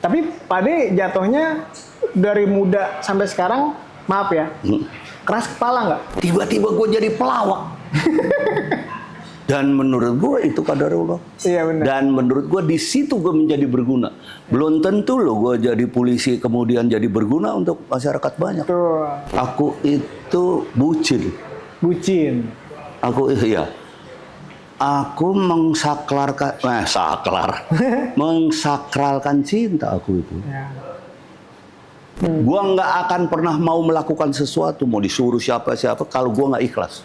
Tapi Pak De jatuhnya dari muda sampai sekarang, maaf ya, keras kepala nggak? Tiba-tiba gue jadi pelawak. Dan menurut gue itu qadarullah. Iya benar. Dan menurut gue di situ gue menjadi berguna. Belum tentu loh gue jadi polisi kemudian jadi berguna untuk masyarakat banyak. Tuh, Aku itu bucin. bucin. Aku iya. Aku mengsakralkan cinta aku itu. Ya. Gua nggak akan pernah mau melakukan sesuatu mau disuruh siapa kalau gua nggak ikhlas.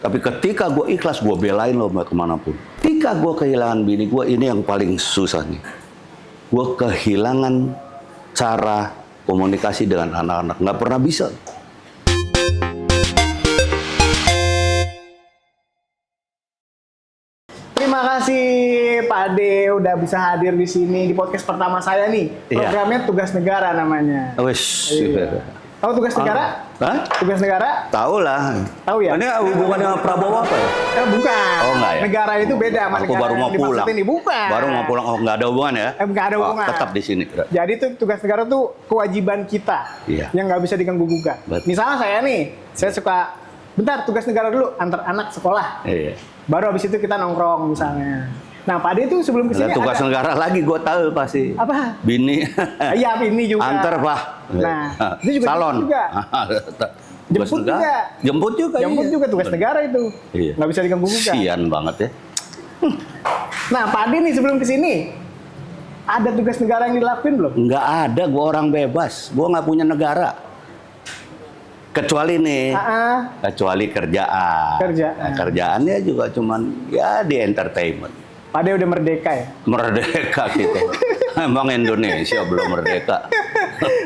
Tapi ketika gua ikhlas, gua belain lo mau kemanapun. Ketika gua kehilangan bini gua, ini yang paling susah nih. Gua kehilangan cara komunikasi dengan anak-anak, nggak pernah bisa. Terima kasih Pak De udah bisa hadir di sini di podcast pertama saya nih. Iya. Programnya Tugas Negara namanya. Wes, Iya. Tahu Tugas Negara? Hah? Tugas Negara? Tahu lah. Tahu ya? Ini hubungannya sama Prabowo apa ya? Bukan. Oh, enggak ya? Negara itu beda sama Aku negara baru mau yang dimaksud pulang. ini. Bukan. Baru mau pulang. Oh, nggak ada hubungan ya? Nggak ada hubungan. Tetap di sini. Jadi tuh tugas negara tuh kewajiban kita Iya. yang nggak bisa diganggu gugat. Betul. Misalnya saya nih, saya suka bentar tugas negara dulu antar anak sekolah. Iya. Baru habis itu kita nongkrong misalnya. Nah, Pak De tuh sebelum kesini Ada tugas ada negara lagi, gue tahu pasti. apa? Bini. Iya, ini juga. Antar Pak. Nah, itu juga Salon. Jemput Tugas negara. juga. Jemput juga. Jemput iya. juga tugas negara itu. Iya. Nggak bisa diganggu gugat. Sian banget ya. Nah, Pak De nih sebelum kesini ada tugas negara yang dilakuin belum? Nggak ada, gue orang bebas. Gue nggak punya negara. Kecuali nih, kecuali kerjaan. Kerjaan. Nah, kerjaannya juga cuman ya di entertainment. Pak De udah merdeka ya? Merdeka kita. Emang Indonesia belum merdeka.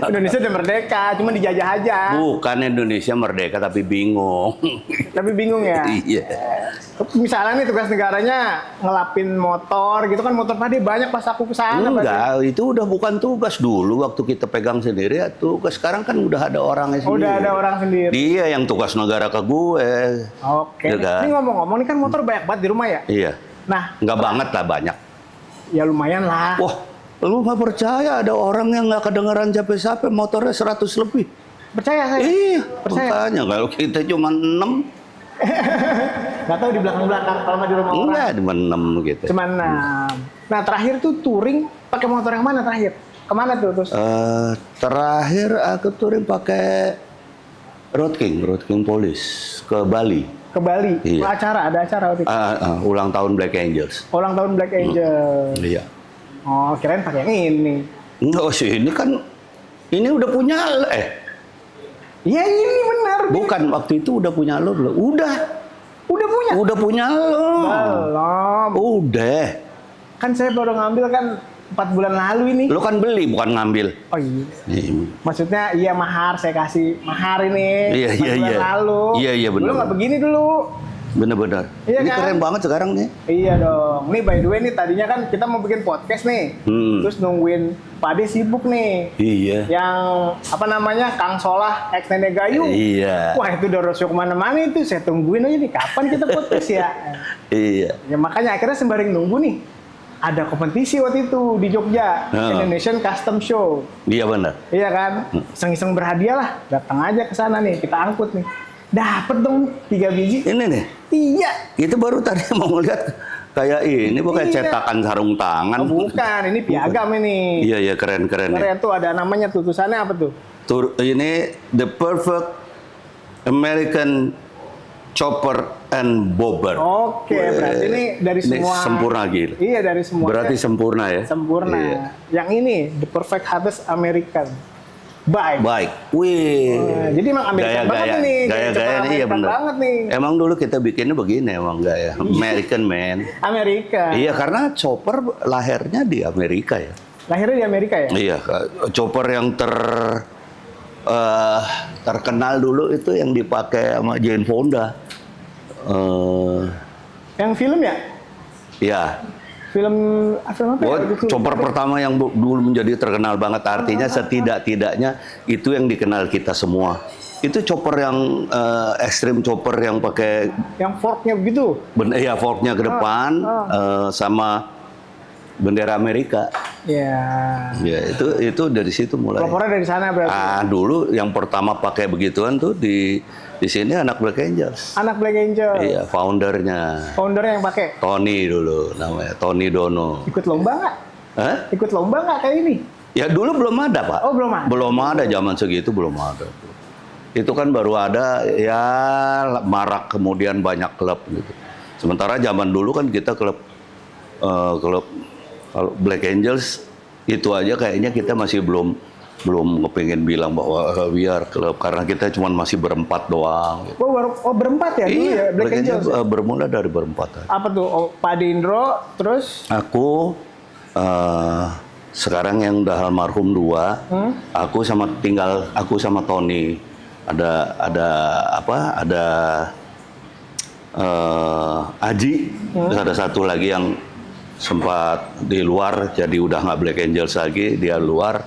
Indonesia udah merdeka, cuma dijajah aja. Bukan Indonesia merdeka tapi bingung. Tapi bingung ya. Iya. Misalnya nih tugas negaranya ngelapin motor gitu kan, motor Pak De banyak pas aku kesana. Enggak, itu udah bukan tugas dulu waktu kita pegang sendiri ya tugas. Sekarang kan udah ada orangnya sendiri. Udah ada orang sendiri. Dia yang tugas negara ke gue. Oke. Iya kan? Ini ngomong-ngomong, ini kan motor banyak banget di rumah ya? Iya. Nah, Nggak banget lah, banyak. ya lumayan lah. Wah, lu nggak percaya ada orang yang nggak kedengeran capek-capek motornya 100 lebih. Percaya saya? Iya, Percaya? makanya kalau kita cuma 6, Nggak tahu di belakang-belakang kalau nggak di rumah orang. enggak cuma 6 gitu. Cuma 6. Nah, terakhir tuh touring pakai motor yang mana terakhir? Kemana tuh terus? Terakhir aku touring pakai Road King Police ke Bali. Ke Bali? Iya. Ada acara waktu itu? Ulang tahun Black Angels. Ulang tahun Black Angel. Iya. Oh, kirain pakai yang ini. Enggak sih, ini kan udah punya Iya, ini benar. bukan waktu itu udah punya lo belum? Udah punya? Udah punya lo. Belum. Udah. Kan saya baru ngambil kan 4 bulan lalu ini. Lo kan beli bukan ngambil. Oh iya. Iya. Maksudnya iya mahar, saya kasih mahar ini. Iya, 4 iya, bulan iya. lalu. Iya, benar. Dulu nggak begini dulu. Bener-bener. Iya Ini kan? keren banget sekarang nih. Iya dong. Nih by the way nih tadinya kan kita mau bikin podcast nih. Terus nungguin Pak De sibuk nih. Iya. Yang apa namanya Kang Solah ex Nenek Gayung. Iya. Wah itu udah rosyo kemana-mana itu. Saya tungguin aja nih kapan kita podcast ya. Iya. Ya makanya akhirnya sembari nunggu nih. Ada kompetisi waktu itu di Jogja, Indonesian Custom Show. Iya benar. Iya kan? Iseng-iseng berhadiah lah. Datang aja ke sana nih, kita angkut nih. Dapet dong 3 biji. Ini nih. Iya. Itu baru tadi mau ngeliat kayak ini bukan Iya. cetakan sarung tangan. Oh, bukan, ini piagam ini. Iya keren nih. Keren tuh ada namanya tuh, tulisannya apa tuh? Ini the perfect American chopper and bobber. Oke, berarti ini dari semua. Sempurna gitu. Iya, dari semua. Berarti sempurna ya. Sempurna. Iya. Yang ini the perfect harvest American. Baik. Wih. Jadi emang American banget nih. Gaya-gaya nih, iya bener. Banget nih. Emang dulu kita bikinnya begini emang gaya. American man. Amerika. Iya karena chopper lahirnya di Amerika ya. Lahirnya di Amerika ya? Iya, chopper yang terkenal dulu itu yang dipakai sama Jane Fonda. Yang film ya? Ya. Film apa ya? Chopper pertama yang dulu menjadi terkenal banget, artinya setidak-tidaknya itu yang dikenal kita semua. Itu chopper yang ekstrim, chopper yang pakai yang forknya begitu. ya forknya ke depan sama bendera Amerika. Ya. Ya, itu dari situ mulai. Pelopornya dari sana berarti. Dulu yang pertama pakai begituan tuh di sini anak Black Angels. Anak Black Angel. Iya, foundernya. Foundernya yang pakai. Tony dulu namanya, Tony Dono. Ikut lomba nggak? Hah? Ikut lomba nggak kayak ini? Ya dulu belum ada, Pak. Oh, belum ada. Belum ada, zaman segitu belum ada. Itu kan baru ada ya marak, kemudian banyak klub gitu. Sementara zaman dulu kan kita klub kalau Black Angels itu aja kayaknya kita masih belum kepingin bilang bahwa biar klub, karena kita cuma masih berempat doang. Gitu. Berempat ya dulu ya Black Angels. Bermula dari berempat. Apa tuh? Pak Indro, terus? Aku sekarang yang udah almarhum 2, aku sama Tony. Ada Aji, terus ada satu lagi yang sempat di luar, jadi udah nggak Black Angels lagi, dia luar,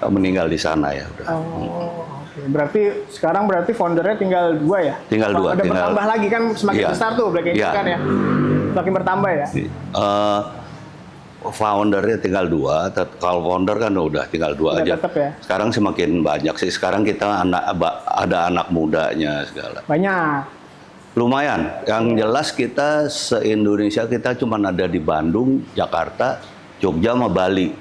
meninggal di sana ya udah. Oke. Berarti sekarang foundernya tinggal 2 ya? Tinggal 2. Ada bertambah lagi kan, semakin besar tuh Black Angels kan ya? Semakin bertambah ya? Foundernya tinggal 2, kalau founder kan udah tinggal 2 aja. Tetap ya? Sekarang semakin banyak sih, sekarang kita ada anak mudanya segala. Banyak. Lumayan, yang jelas kita se-Indonesia kita cuma ada di Bandung, Jakarta, Jogja sama Bali.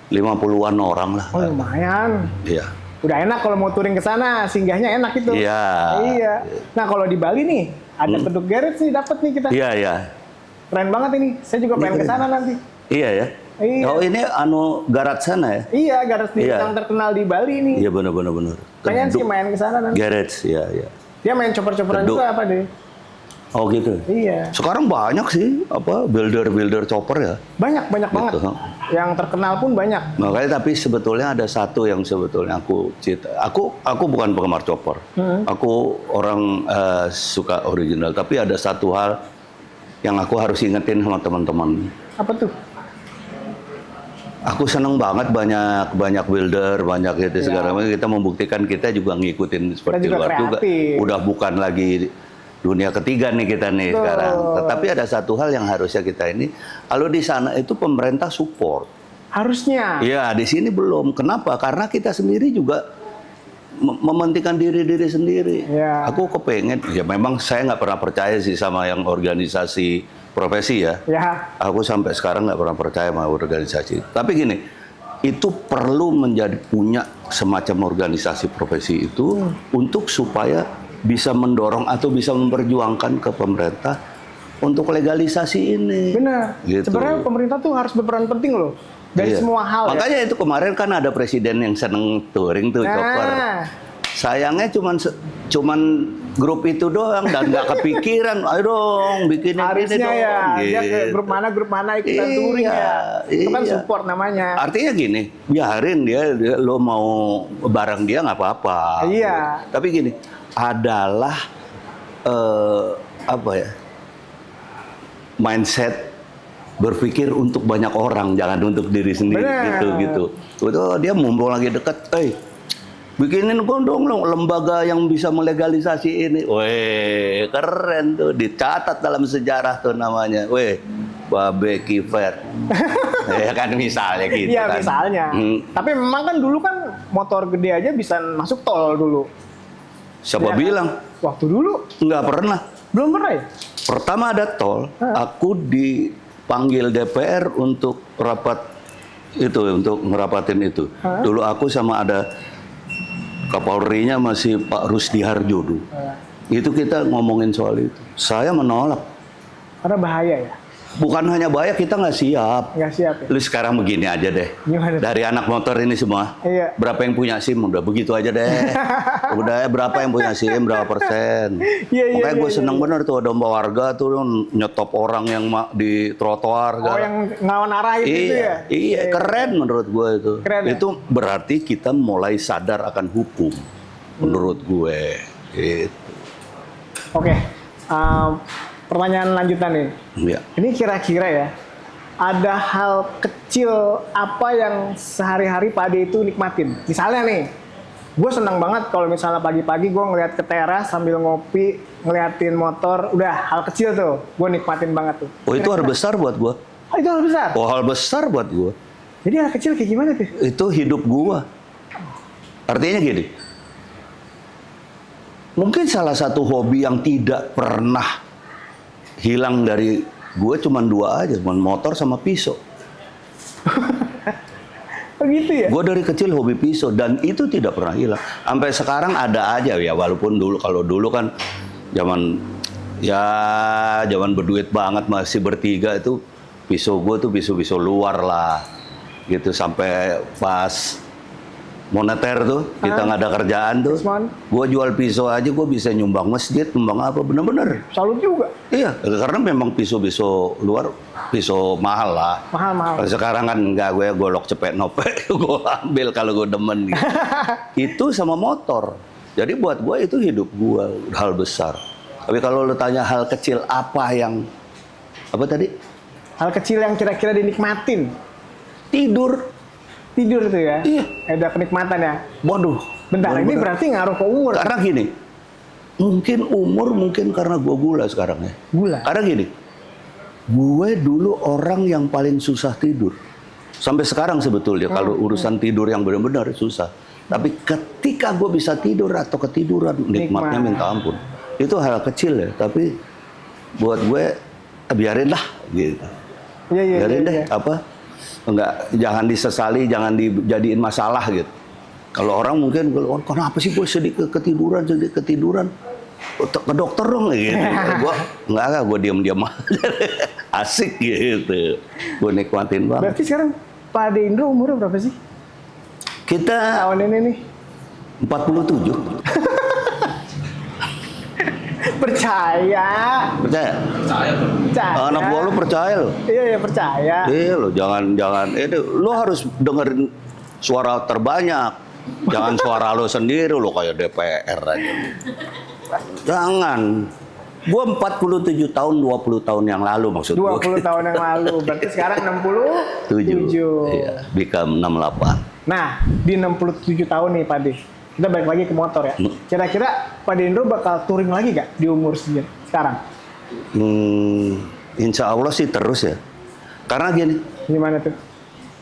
50-an orang lah. Oh lumayan. Iya. Udah enak kalau mau touring ke sana, singgahnya enak itu. Iya. Iya. Nah kalau di Bali nih, ada Keduk Garage nih dapat nih kita. Iya, iya. Keren banget ini. Saya juga pengen ke sana nanti. Iya ya. Iya. Oh ini Garage sana ya? Iya, garage yang terkenal di Bali nih. Iya benar. Pengen sih main ke sana nanti. Garage, iya. Dia main chopper-chopperan juga apa deh? Oh gitu. Iya. Sekarang banyak sih builder chopper ya. Banyak Gitu. banget. Yang terkenal pun banyak. Makanya tapi sebetulnya ada satu yang sebetulnya aku cita. Aku bukan penggemar chopper. Aku orang suka original. Tapi ada satu hal yang aku harus ingetin sama teman-teman. Apa tuh? Aku seneng banget banyak builder, banyak gitu segala macam. Kita membuktikan kita juga ngikutin seperti luar juga. Udah bukan lagi dunia ketiga nih kita nih sekarang. Tetapi ada satu hal yang harusnya kita ini, kalau di sana itu pemerintah support. Harusnya. Iya, di sini belum. Kenapa? Karena kita sendiri juga mementingkan diri sendiri. Ya. Aku kepengen, ya memang saya nggak pernah percaya sih sama yang organisasi profesi ya. Ya. Aku sampai sekarang nggak pernah percaya sama organisasi. Tapi gini, itu perlu punya semacam organisasi profesi itu untuk supaya bisa mendorong atau bisa memperjuangkan ke pemerintah untuk legalisasi ini. Benar. Gitu. Sebenarnya pemerintah tuh harus berperan penting loh dari semua hal. Makanya itu kemarin kan ada presiden yang seneng touring tuh chopper. Sayangnya cuman grup itu doang dan nggak kepikiran, ayo dong bikinin harusnya ini dong. Ya, gitu. dia ke grup mana ikutan touring ya. Itu kan support namanya. Artinya gini, biarin dia lo mau bareng dia nggak apa-apa. Iya. Tapi gini, adalah mindset berpikir untuk banyak orang, jangan untuk diri sendiri. Gitu. Dia mumpung lagi deket, bikinin dong lembaga yang bisa melegalisasi ini. Weh, keren tuh, dicatat dalam sejarah tuh namanya. Weh, Babe Kiver. Ya kan misalnya gitu. Iya, kan. misalnya. Tapi memang kan dulu kan motor gede aja bisa masuk tol dulu. Siapa bilang? Waktu dulu? Nggak pernah. Belum pernah ya? Pertama ada tol, aku dipanggil DPR untuk rapat itu, untuk ngerapatin itu. Dulu aku sama ada Kapolri-nya masih Pak Rusdi Harjo dulu. Itu kita ngomongin soal itu. Saya menolak. Karena bahaya ya? Bukan hanya bahaya, kita nggak siap. Nggak siap ya? Lu sekarang begini aja deh. Gimana? Dari anak motor ini semua. Iya. Berapa yang punya SIM? Udah begitu aja deh. Udah berapa yang punya SIM? Berapa persen? Iya, Makanya gue seneng bener tuh ada warga tuh nyetop orang yang di trotoar. Oh, yang ngelawan arah itu ya? Iya, keren menurut gue itu. Keren, itu berarti kita mulai sadar akan hukum. Menurut gue. Gitu. Oke. Pertanyaan lanjutan nih. Iya. Ini kira-kira ya, ada hal kecil apa yang sehari-hari Pak Ade itu nikmatin? Misalnya nih, gue senang banget kalau misalnya pagi-pagi gue ngeliat ke teras sambil ngopi, ngeliatin motor, udah hal kecil tuh, gue nikmatin banget tuh. Oh itu hal besar buat gue. Oh, itu hal besar. Oh, hal besar buat gue. Jadi hal kecil kayak gimana tuh? Itu hidup gue. Artinya gini, mungkin salah satu hobi yang tidak pernah hilang dari gue cuma 2 aja, cuma motor sama pisau. Oh gitu ya? Gue dari kecil hobi pisau dan itu tidak pernah hilang. Sampai sekarang ada aja ya, walaupun dulu kalau dulu kan zaman berduit banget masih bertiga itu pisau gue tuh pisau luar lah gitu sampai pas moneter tuh kita nggak ada kerjaan tuh, gue jual pisau aja gue bisa nyumbang masjid, nyumbang apa bener-bener. Salut juga. Iya, karena memang pisau luar pisau mahal lah. Mahal. Sekarang kan nggak, gue golok cepet nopek, gue ambil kalau gue demen gitu. Itu sama motor. Jadi buat gue itu hidup gue hal besar. Tapi kalau lo tanya hal kecil apa yang apa tadi? Hal kecil yang kira-kira dinikmatin. Tidur tuh ya? Iya. Ada kenikmatan ya? Waduh. Bentar, ini berarti ngaruh ke umur. Karena gini, mungkin karena gue gula sekarang ya. Gula? Karena gini, gue dulu orang yang paling susah tidur. Sampai sekarang sebetulnya, kalau urusan tidur yang benar-benar susah. Tapi ketika gue bisa tidur atau ketiduran, nikmatnya minta ampun. Itu hal kecil ya, tapi buat gue, biarin lah gitu. Biarin deh, enggak, jangan disesali, jangan dijadiin masalah gitu. Kalau orang mungkin, kenapa sih gue sedih ketiduran? Ke dokter dong gitu. Gue diam-diam aja. Asik gitu. Gue nikmatin banget. Berarti sekarang Pak Ade Indro umurnya berapa sih? Kita tahun ini nih 47. Percaya. Anak gua lu percaya lo. Iya percaya. Iya lo, jangan lo harus dengerin suara terbanyak. Jangan suara lo sendiri, lo kayak DPR aja. Jangan. Gua 47 tahun, 20 tahun yang lalu maksud gua. 20 tahun yang lalu. Berarti sekarang 67. Iya, become 68. Nah, di 67 tahun nih Pak Ade. Kita balik lagi ke motor ya. Kira-kira Pak Ade Indro bakal touring lagi gak di umur sekarang? Insya Allah sih terus ya. Karena gini. Gimana tuh?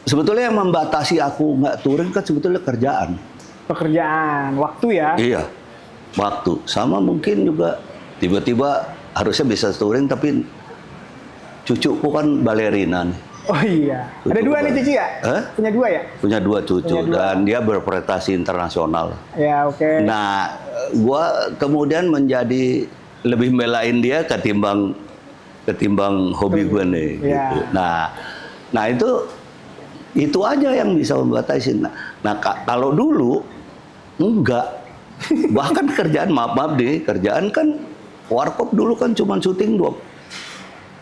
Sebetulnya yang membatasi aku nggak touring kan sebetulnya kerjaan. Pekerjaan, waktu ya? Iya, waktu. Sama mungkin juga tiba-tiba harusnya bisa touring tapi cucuku kan balerina nih. Oh iya. Ada 2 nih cucu ya? Punya 2 ya? Punya 2 cucu dan dia berprestasi internasional. Ya oke. Nah, gua kemudian menjadi lebih belain dia ketimbang hobi gue nih. Ya. Gitu. Nah itu aja yang bisa membatasi. Nah kalau dulu enggak. Bahkan kerjaan maaf deh, kerjaan kan warkop dulu kan cuma syuting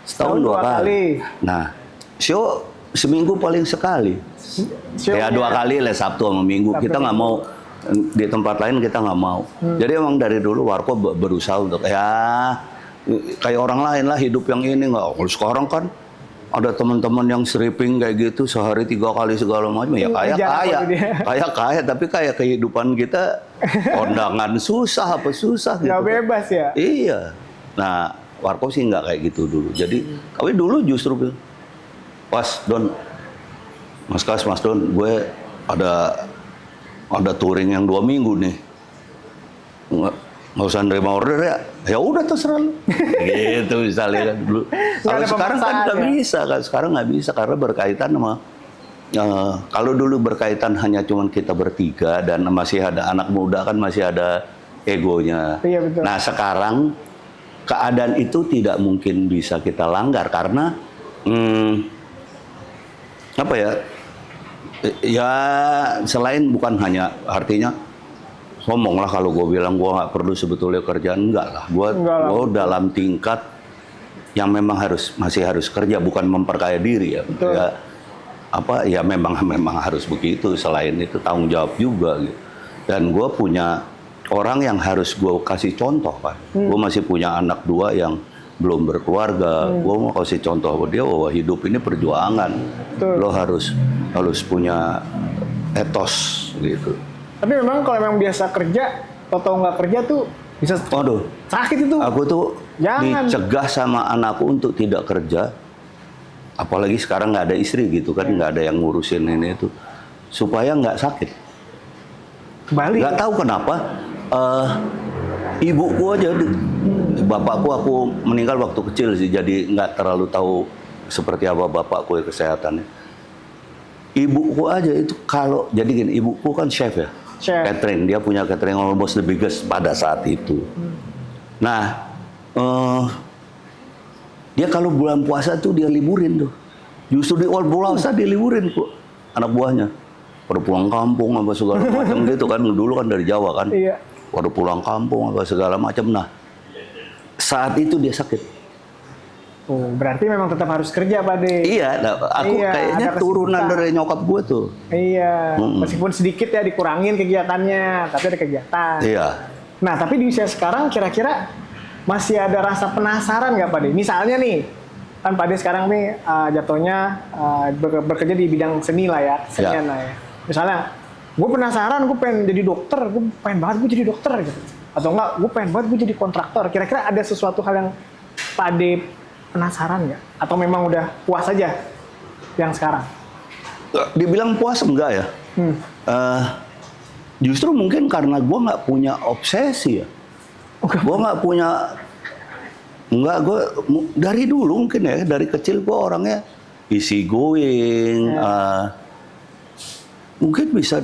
setahun 2 kali. Nah, show seminggu paling sekali. Ya 2 kali lah, Sabtu sama Minggu. Kita nggak mau di tempat lain, kita nggak mau. Jadi emang dari dulu warkop berusaha untuk kayak orang lain lah hidup yang ini nggak. Kalau sekarang kan ada teman-teman yang stripping kayak gitu sehari 3 kali segala macam ya kaya tapi kayak kehidupan kita kondangan susah gitu. Nggak bebas ya? Iya. Nah warkop sih nggak kayak gitu dulu. Jadi tapi dulu justru pas Mas Don, gue ada touring yang 2 minggu nih. Nggak usah nerima order ya udah terserah lu. Gitu misalnya dulu. Kalau sekarang kan nggak bisa, sekarang nggak bisa karena berkaitan sama kalau dulu berkaitan hanya cuman kita bertiga dan masih ada anak muda kan masih ada egonya. Iya, betul. Nah sekarang keadaan itu tidak mungkin bisa kita langgar karena apa ya? Ya selain bukan hanya artinya ngomong lah kalau gue bilang gue nggak perlu sebetulnya kerjaan, enggak lah. Gue dalam tingkat yang memang masih harus kerja, bukan memperkaya diri ya. Betul. Ya memang harus begitu. Selain itu tanggung jawab juga gitu. Dan gue punya orang yang harus gue kasih contoh kan. Gue masih punya anak 2 yang belum berkeluarga. Gue mau kasih contoh buat dia bahwa hidup ini perjuangan. Betul. Lo harus punya etos gitu. Tapi memang kalau memang biasa kerja atau nggak kerja tuh bisa sakit itu. Aku tuh dicegah sama anakku untuk tidak kerja apalagi sekarang nggak ada istri gitu kan, nggak ada yang ngurusin ini itu, supaya nggak sakit. Kembali. Nggak tahu kenapa, ibuku aja, bapakku aku meninggal waktu kecil sih, jadi nggak terlalu tahu seperti apa bapakku ya kesehatannya. Ibuku aja itu kalau, jadi gini, ibuku kan chef ya, Chef. catering, dia punya catering almost the biggest pada saat itu. Nah, dia kalau bulan puasa tuh dia liburin tuh. Justru di awal bulan puasa dia liburin kok, anak buahnya. Pada pulang kampung apa segala macam gitu kan, dulu kan dari Jawa kan. Iya. Pada pulang kampung apa segala macam. Nah, saat itu dia sakit. Oh, berarti memang tetap harus kerja, Pak De. Iya, nah, aku Iya, kayaknya ada turunan kesibukan. dari nyokap gue tuh. Iya, meskipun sedikit ya dikurangin kegiatannya, tapi ada kegiatan. Iya. Nah, tapi di usia sekarang kira-kira masih ada rasa penasaran nggak, Pak De? Misalnya nih, kan Pak De sekarang nih jatuhnya bekerja di bidang seni lah ya, kesenian lah ya. Misalnya, gue penasaran, gue pengen jadi dokter, gue pengen banget gue jadi dokter gitu. Atau enggak, gue pengen banget gue jadi kontraktor. Kira-kira ada sesuatu hal yang Pak De penasaran nggak? Atau memang udah puas aja yang sekarang? Dibilang puas enggak ya? Justru mungkin karena gue nggak punya obsesi ya. Gue nggak punya, gue dari dulu mungkin ya, dari kecil gue orangnya easy going. Mungkin bisa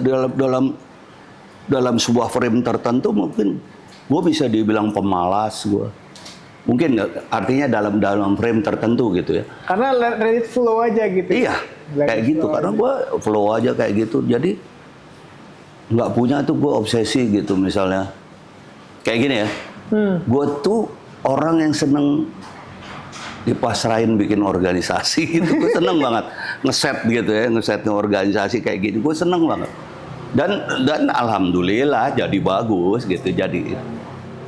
dalam sebuah frame tertentu, mungkin gue bisa dibilang pemalas gue. Mungkin artinya dalam frame tertentu gitu ya. Karena let it flow aja gitu. Iya, kayak gitu. Karena gue flow aja kayak gitu. Jadi nggak punya tuh gue obsesi gitu misalnya. Kayak gini ya. Gue tuh orang yang seneng dipasrahin bikin organisasi gitu. Gue seneng banget ngeset gitu ya, ngesetnya organisasi kayak gini. Gue seneng banget. Dan alhamdulillah jadi bagus gitu. Jadi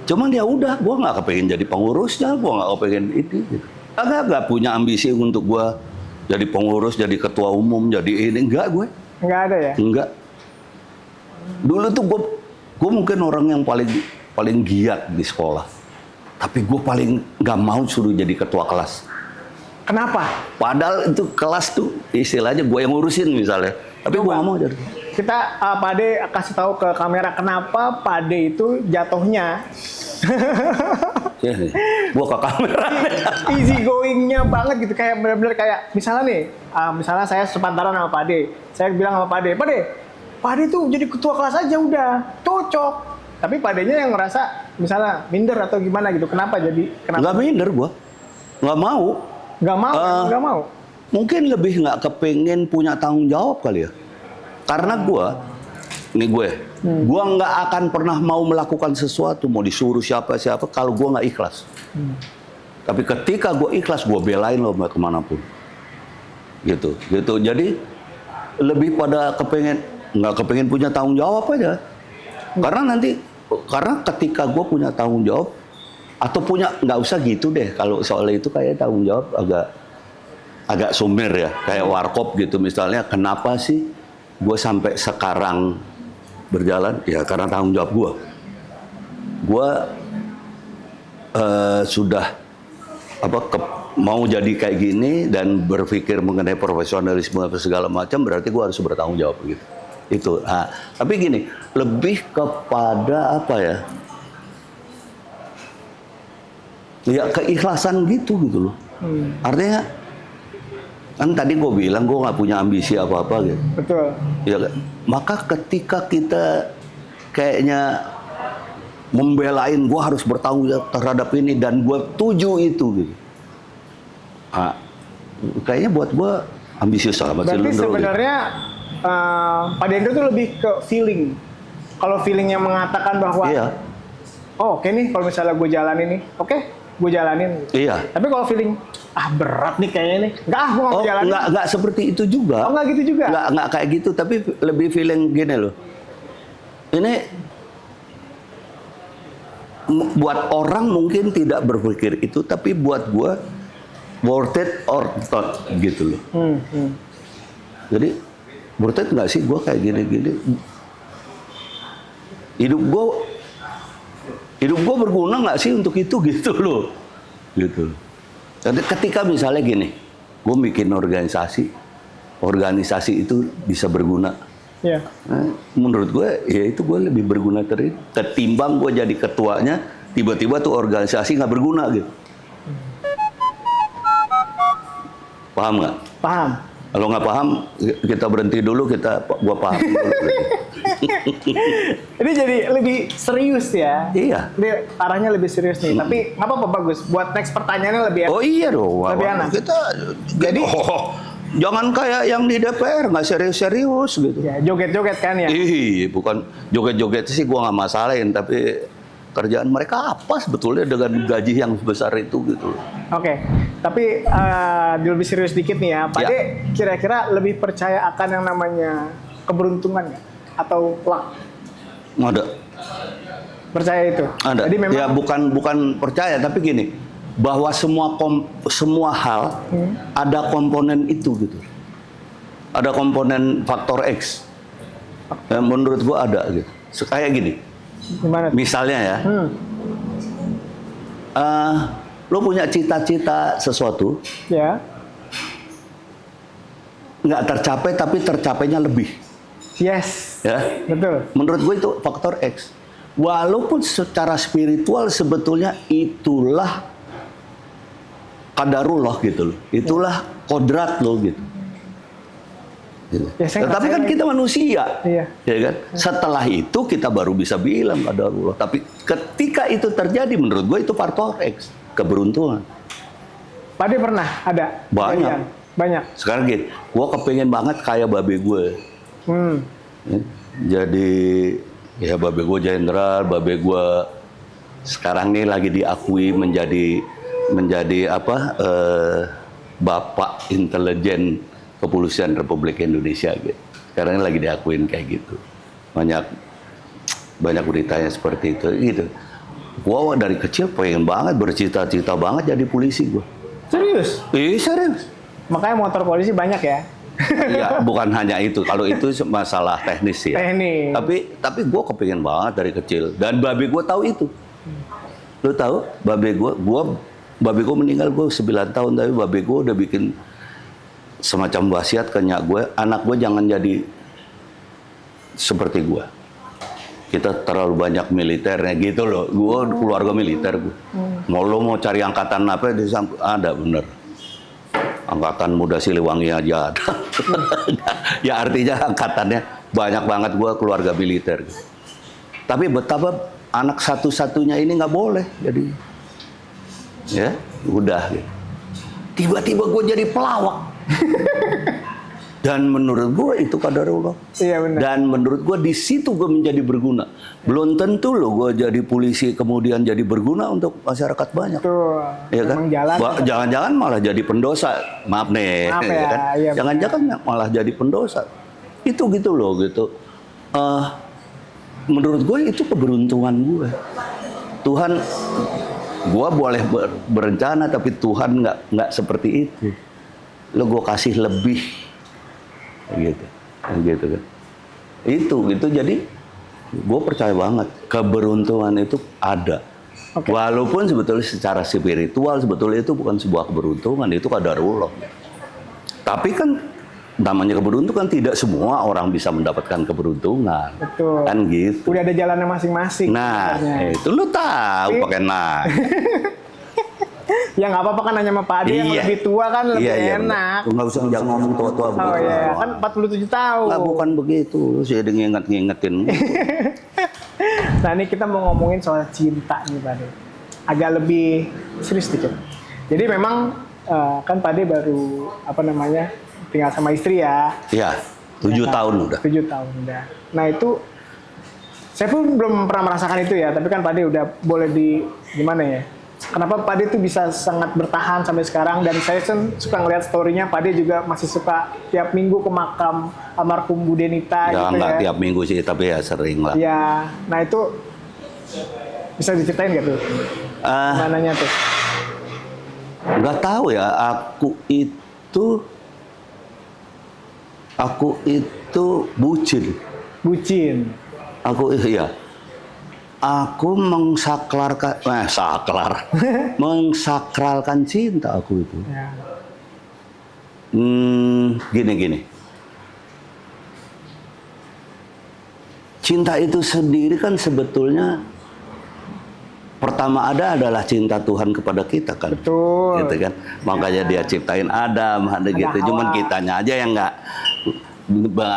cuman ya udah, gue nggak kepengen jadi pengurusnya, gue nggak kepengen itu. Gitu. Nggak punya ambisi untuk gue jadi pengurus, jadi ketua umum, jadi ini enggak gue. Nggak ada ya? Enggak. Dulu tuh gue mungkin orang yang paling giat di sekolah. Tapi gue paling nggak mau suruh jadi ketua kelas. Kenapa? Padahal itu kelas tuh istilahnya gue yang ngurusin misalnya. Tapi gue nggak mau jadi. Kita Pak De kasih tahu ke kamera kenapa Pak De itu jatuhnya Gue ke kamera. easy going-nya banget gitu, kayak benar-benar kayak misalnya nih, misalnya saya sepantaran sama Pak De, saya bilang sama Pak De tuh jadi ketua kelas aja udah cocok. Tapi Pak De-nya yang ngerasa misalnya minder atau gimana gitu. Kenapa? Nggak minder gue, nggak mau. Nggak mau. Mungkin lebih nggak kepengen punya tanggung jawab kali ya. Karena gue nggak akan pernah mau melakukan sesuatu, mau disuruh siapa kalau gue nggak ikhlas. Tapi ketika gue ikhlas, gue belain lo kemanapun. Gitu. Jadi lebih pada nggak kepengen punya tanggung jawab aja. Karena ketika gue punya tanggung jawab atau nggak usah gitu deh, kalau soal itu kayak tanggung jawab agak sumir ya, kayak warkop gitu misalnya. Kenapa sih gue sampai sekarang berjalan? Ya karena tanggung jawab gue. Gue sudah mau jadi kayak gini dan berpikir mengenai profesionalisme segala macam, berarti gue harus bertanggung jawab gitu. Itu. Nah, tapi gini, lebih kepada apa ya? Ya keikhlasan gitu loh. Artinya kan tadi gue bilang gue nggak punya ambisi apa-apa gitu. Betul. Ya, maka ketika kita kayaknya membelain gue harus bertanggung jawab terhadap ini dan gue tuju itu gitu. Nah, kayaknya buat gue ambisius amat. Berarti sebenarnya Pak Dendro itu lebih ke feeling. Kalau feelingnya mengatakan bahwa iya. Oh, oke nih kalau misalnya gue jalanin nih, oke, gue jalanin. Iya. Tapi kalau feeling berat nih kayaknya nih, gue nggak jalanin. Nggak seperti itu juga. Oh, nggak gitu juga. Nggak kayak gitu, tapi lebih feeling gini loh. Ini buat orang mungkin tidak berpikir itu, tapi buat gue worth it or not gitu loh. Jadi worth it nggak sih gue kayak gini-gini? Hidup gue berguna nggak sih untuk itu gitu loh. Gitu. Jadi ketika misalnya gini, gue bikin organisasi. Organisasi itu bisa berguna. Iya. Menurut gue, ya itu gue lebih berguna ketimbang gue jadi ketuanya, tiba-tiba tuh organisasi nggak berguna gitu. Paham nggak? Paham. Kalau nggak paham, kita berhenti dulu, gua paham dulu. Ini jadi lebih serius ya. Iya. Ini arahnya lebih serius nih. Tapi nggak apa-apa, bagus. Buat next pertanyaannya lebih Oh iya dong. lebih enak. Jadi jangan kayak yang di DPR nggak serius-serius gitu. Ya, joget-joget kan ya. Ih, bukan joget-joget sih gua nggak masalahin, tapi kerjaan mereka apa sebetulnya dengan gaji yang sebesar itu gitu. Oke, tapi lebih serius dikit nih ya, Pak Ya. De, kira-kira lebih percaya akan yang namanya keberuntungan nggak? Atau luck? Ada. Percaya itu? Ada. Jadi memang Ya bukan percaya, tapi gini, bahwa semua hal ada komponen itu gitu. Ada komponen faktor X. Menurut gua ada gitu. Kayak gini. gimana? Misalnya ya, lo punya cita-cita sesuatu, Ya, nggak tercapai tapi tercapainya lebih, yes, ya. betul. Menurut gue itu faktor X. Walaupun secara spiritual sebetulnya itulah qadarullah gitu loh, itulah kodrat lo gitu. Ya, saya Tetapi kan ngerasain kita manusia, Iya. ya kan? Setelah itu kita baru bisa bilang qadarullah. Tapi ketika itu terjadi, menurut gue itu faktor X, keberuntungan. Pak De pernah ada? Banyak. kejadian? Banyak. Sekarang gitu, gue kepengen banget kayak babe gue. Ya, jadi ya babe gue jenderal, babe gue sekarang ini lagi diakui menjadi apa? Bapak intelijen Kepolisian Republik Indonesia gitu. Sekarang ini lagi diakuin kayak gitu. Banyak beritanya seperti itu gitu. Gua dari kecil pengen banget, bercita-cita banget jadi polisi gua. Serius? Serius. Makanya motor polisi banyak ya? Iya, bukan hanya itu. Kalau itu masalah teknis ya. Teknis. Tapi gua kepengen banget dari kecil, dan babe gua tahu itu. Lu tahu, babe gua meninggal, gua 9 tahun, tapi babe gua udah bikin semacam wasiat ke nyak gue, anak gue jangan jadi seperti gue. Kita terlalu banyak militernya gitu loh. Gue keluarga militer gue. Mau cari angkatan apa ada bener. Angkatan Muda Siliwangi aja ada. Ya artinya angkatannya banyak banget, gue keluarga militer. Tapi betapa anak satu-satunya ini nggak boleh jadi. Ya udah. Gitu. Tiba-tiba gue jadi pelawak. Dan menurut gue itu qadarullah. Iya benar. Dan menurut gue di situ gue menjadi berguna. Belum tentu loh gue jadi polisi kemudian jadi berguna untuk masyarakat banyak. Tuh, Ya kan? memang jalan. Jangan-jangan malah jadi pendosa. Maaf nih. Maaf ya, kan? iya, Jangan-jangan malah jadi pendosa. Itu gitu loh gitu. Menurut gue itu keberuntungan gue. Tuhan, gue boleh berencana tapi Tuhan nggak seperti itu. Lo gue kasih lebih gitu kan. Itu jadi gue percaya banget keberuntungan itu ada. Oke. Walaupun sebetulnya secara spiritual sebetulnya itu bukan sebuah keberuntungan, itu qadarullah. Tapi kan namanya keberuntungan, tidak semua orang bisa mendapatkan keberuntungan. Betul. Kan gitu. Udah ada jalannya masing-masing. Nah, sebenarnya. itu lo tahu pakai nah. Ya nggak apa-apa kan, nanya sama Pak Ade yang Iya. lebih tua kan lebih Iya, enak. Nggak usah jangan ngomong tua-tua Oh begitu. iya, kan 47 tahun. Nggak, bukan begitu. Saya ngingetin. Nah ini kita mau ngomongin soal cinta nih Pak Ade. Agak lebih serius dikit. Jadi memang kan Pak Ade baru tinggal sama istri ya. Ya, 7 tahun udah. 7 tahun udah. Nah itu saya pun belum pernah merasakan itu ya. Tapi kan Pak Ade udah boleh gimana ya? Kenapa Pak Ade tuh bisa sangat bertahan sampai sekarang, dan saya suka ngeliat story-nya Pak Ade juga masih suka tiap minggu ke makam almarhum Bu Denita Ya, gitu nggak ya. tiap minggu sih, tapi ya sering lah. Ya, nah itu bisa diceritain nggak tuh? Mananya tuh? Nggak tahu ya, aku itu bucin. Bucin. Aku mengsakralkan cinta aku itu. Ya. Gini. Cinta itu sendiri kan sebetulnya pertama adalah cinta Tuhan kepada kita kan. Betul. Gitu kan. Makanya dia ciptain Adam, ada gitu. Hawa. Cuman kitanya aja yang nggak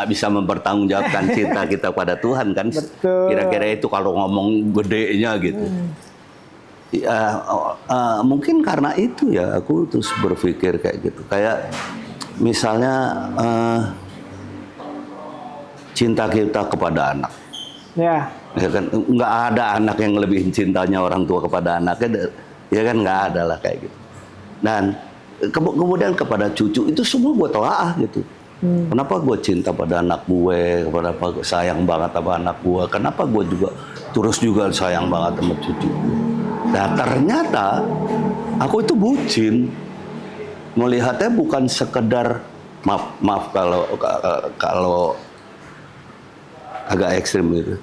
bisa mempertanggungjawabkan cinta kita pada Tuhan kan. Betul. Kira-kira itu kalau ngomong gedenya gitu. Ya, mungkin karena itu ya aku terus berpikir kayak gitu. Kayak misalnya cinta kita kepada anak. Ya. Ya kan, nggak ada anak yang lebih cintanya orang tua kepada anaknya, ya kan, nggak ada lah kayak gitu. Dan kemudian kepada cucu itu semua gue telaah gitu. Kenapa gue cinta pada anak gue, kenapa gue sayang banget sama anak gue, kenapa gue juga terus juga sayang banget sama cucu. Nah ternyata aku itu bucin, melihatnya bukan sekedar maaf kalau agak ekstrim gitu.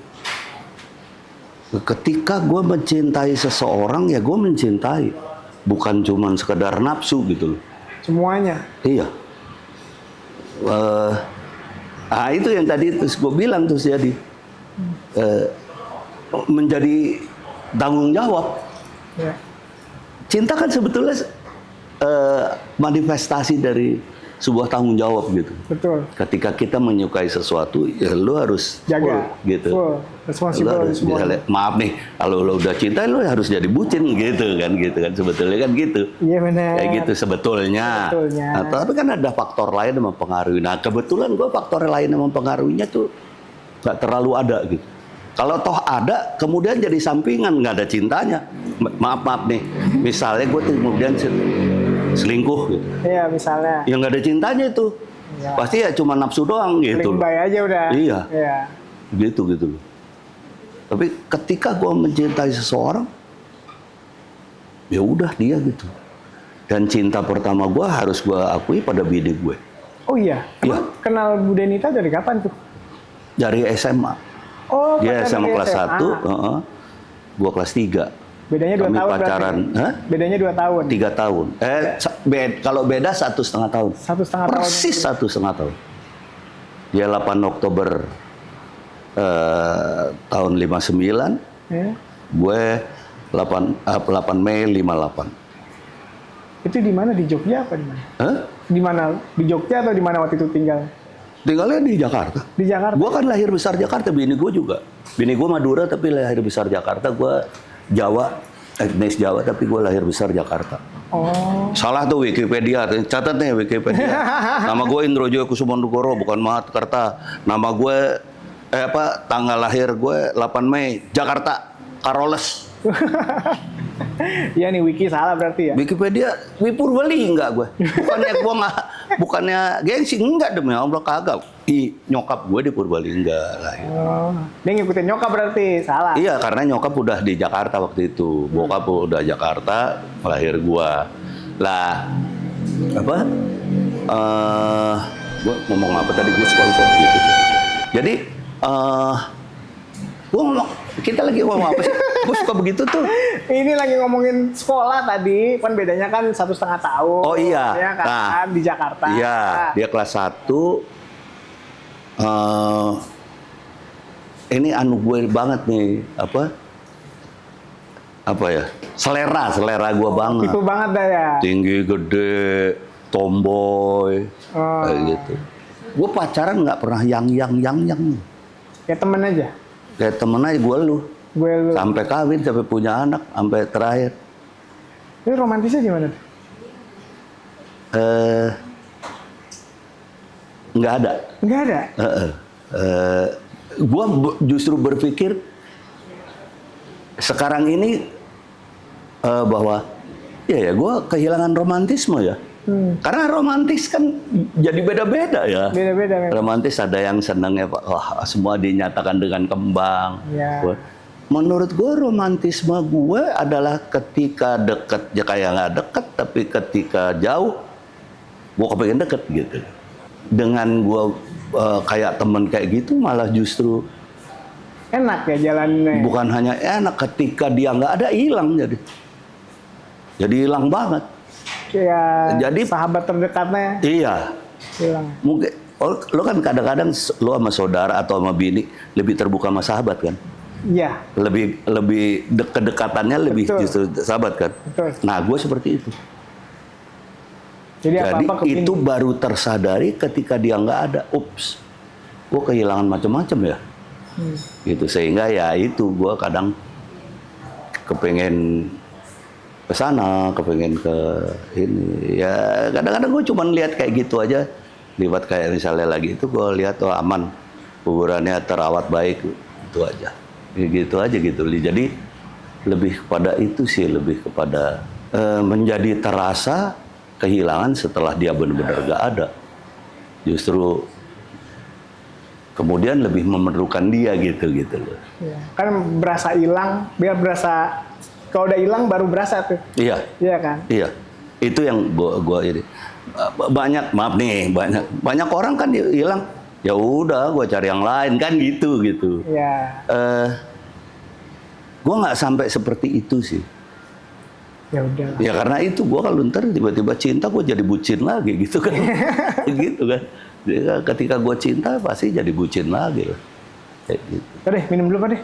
Ketika gue mencintai seseorang, ya gue mencintai, bukan cuma sekedar nafsu gitu loh. Semuanya. Iya. Itu yang tadi terus gue bilang terus jadi menjadi tanggung jawab. Ya. Cinta kan sebetulnya manifestasi dari sebuah tanggung jawab gitu. Betul. Ketika kita menyukai sesuatu, ya lu harus Jaga. full, gitu. Full. Responsible. Lu harus bisa maaf nih, kalau lu udah cinta lu harus jadi bucin gitu kan sebetulnya kan gitu. Iya benar. Kayak gitu sebetulnya. Nah, tapi kan ada faktor lain yang mempengaruhi. Nah kebetulan gue faktor lain yang mempengaruhinya tuh nggak terlalu ada gitu. Kalau toh ada, kemudian jadi sampingan, nggak ada cintanya. Maaf nih, misalnya gue kemudian selingkuh gitu. Iya misalnya. Ya nggak ada cintanya itu. Ya. Pasti ya cuma nafsu doang gitu. Paling baik aja udah. Iya. Iya. Gitu loh. Tapi ketika gue mencintai seseorang, ya udah dia gitu. Dan cinta pertama gue harus gue akui pada bini gue. Oh iya. Iya. Kenal Bu Denita dari kapan tuh? Dari SMA. Oh. Dia pacar SMA dari kelas SMA. 1, gue kelas 3. Bedanya 2 Kami tahun. pacaran. Berarti. Bedanya 2 tahun. 3 tahun. Kalau beda 1,5 tahun. 1,5 tahun. Persis 1,5 tahun. Dia 8 Oktober tahun 59. Ya. Gue 8 Mei 58. Itu di mana? Di Jogja apa di mana? Hah? Di mana? Di Jogja atau di mana waktu itu tinggal? Tinggalnya di Jakarta. Di Jakarta. Gue kan lahir besar Jakarta, bini gue juga. Bini gue Madura tapi lahir besar Jakarta. Gue Jawa, etnis Jawa tapi gue lahir besar Jakarta. Oh. Salah tuh Wikipedia, catat nih Wikipedia. Nama gue Indrojoyo Kusumonegoro, bukan Mahatkarta. Nama gue tanggal lahir gue 8 Mei, Jakarta, Karoles. Iya nih Wiki salah berarti ya. Wikipedia Wipurweli enggak gue. Bukannya gengsi, enggak demi Allah kagak. Nyokap gue di Purweli enggak lahir. Oh. Dia ngikutin nyokap berarti salah. Iya, karena nyokap udah di Jakarta waktu itu. Bokap udah Jakarta, lahir gua. Lah, gua ngomong apa tadi? Gua suka lupa gitu. Jadi, kita lagi ngomong apa sih? Gua suka begitu tuh. Ini lagi ngomongin sekolah tadi, kan bedanya kan 1,5 tahun. Oh iya. Ya kan, Nah, di Jakarta. Iya, dia kelas 1. Ini anu gue banget nih, apa ya, selera gue banget. Itu banget dah ya. Tinggi, gede, tomboy, kayak gitu. Gue pacaran nggak pernah yang. Kayak temen aja. Kayak temen aja gue lu. Gue lu. Sampai kawin, sampai punya anak, sampai terakhir. Ini romantisnya gimana? Nggak ada. Nggak ada. Gue justru berpikir sekarang ini bahwa ya gue kehilangan romantisme ya. Karena romantis kan jadi beda-beda ya. Beda-beda. Romantis ada yang senangnya wah semua dinyatakan dengan kembang. Ya. Menurut gue romantisme gue adalah ketika deket ya kayak nggak deket, tapi ketika jauh gue kepengen deket gitu. Dengan gue kayak temen kayak gitu malah justru enak ya jalannya. bukan hanya enak, ketika dia nggak ada hilang jadi hilang banget. kayak Jadi sahabat terdekatnya iya. hilang. Mungkin lo kan kadang-kadang lo sama saudara atau sama bini lebih terbuka sama sahabat kan? Iya, Lebih kedekatannya lebih Betul. justru sahabat kan? betul. Nah, gue seperti itu. Jadi apa-apa ke itu bini. baru tersadari ketika dia nggak ada. Ups, gue kehilangan macam-macam ya. Gitu, sehingga ya itu gue kadang kepengen ke sana, kepengen ke ini. Ya kadang-kadang gue cuma lihat kayak gitu aja. Lihat kayak misalnya lagi itu gue lihat oh aman, kuburannya terawat baik, itu aja. Ya, gitu aja gitu. Jadi lebih kepada itu sih, lebih kepada menjadi terasa kehilangan setelah dia benar-benar gak ada. Justru kemudian lebih memerlukan dia gitu loh. Ya. Kan berasa hilang, biar berasa kalau udah hilang baru berasa tuh. Iya. Iya kan? Iya. Itu yang gua ini. Banyak orang kan hilang. Ya udah, gua cari yang lain kan gitu. Iya. Gua nggak sampai seperti itu sih. Ya udah. Ya karena itu gua kalau ntar tiba-tiba cinta gua jadi bucin lagi gitu kan. Gitu kan. Jadi, ketika gua cinta pasti jadi bucin lagi lah. Kayak gitu. Pak De, minum dulu Pak De.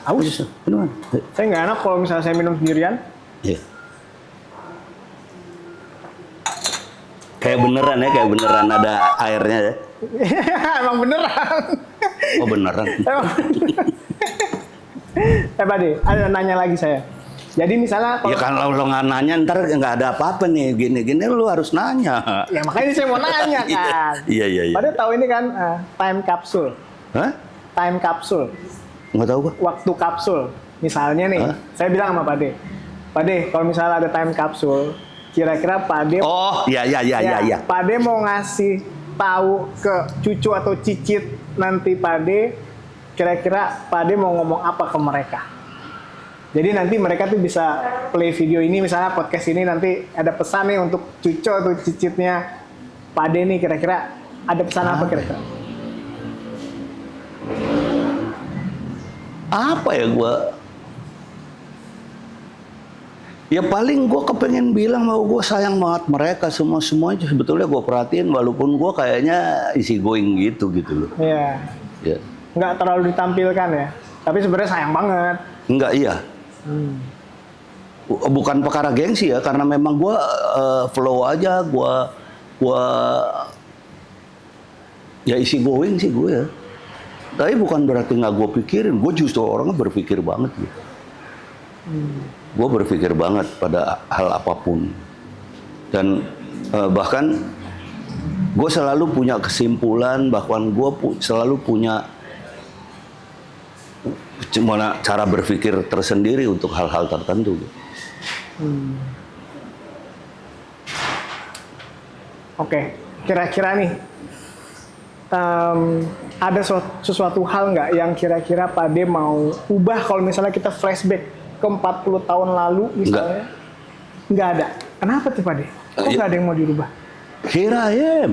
Haus. Minuman. Saya nggak enak kalau misalnya saya minum sendirian. Iya. Kayak beneran ada airnya ya. Emang beneran. Oh beneran. Emang beneran. Pak De, ada nanya lagi saya. Jadi misalnya Ya kalau lo nggak nanya ntar nggak ada apa-apa nih. Gini lu harus nanya. ya makanya saya mau nanya kan. Iya. Pak De tahu ini kan time capsule. Hah? Time capsule. Nggak tahu gua. Waktu kapsul. Misalnya nih, saya bilang sama Pak De, Pak De, kalau misalnya ada time capsule, kira-kira Pak De Oh, iya. Pak De mau ngasih tahu ke cucu atau cicit nanti Pak De, kira-kira Pak De mau ngomong apa ke mereka? Jadi nanti mereka tuh bisa play video ini, misalnya podcast ini nanti ada pesan nih untuk cucu atau cicitnya Pak De nih, kira-kira ada pesan apa kira-kira? Apa ya gua? Ya paling gua kepengen bilang bahwa gua sayang banget mereka semuanya sebetulnya gua perhatiin walaupun gua kayaknya easy going gitu loh. Iya. Ya. Nggak terlalu ditampilkan ya, tapi sebenarnya sayang banget. Enggak iya. Bukan perkara gengsi ya, karena memang gue flow aja, gue ya isi going sih gue ya. Tapi bukan berarti nggak gue pikirin, gue justru orangnya berpikir banget gitu. Gue berpikir banget pada hal apapun. Dan bahkan gue selalu punya kesimpulan, bahkan gue selalu punya cara berpikir tersendiri untuk hal-hal tertentu. Oke, kira-kira nih ada sesuatu hal nggak yang kira-kira Pak De mau ubah kalau misalnya kita flashback ke 40 tahun lalu misalnya? Nggak ada. Kenapa tuh Pak De? Kok nggak ada yang mau dirubah? Here I am.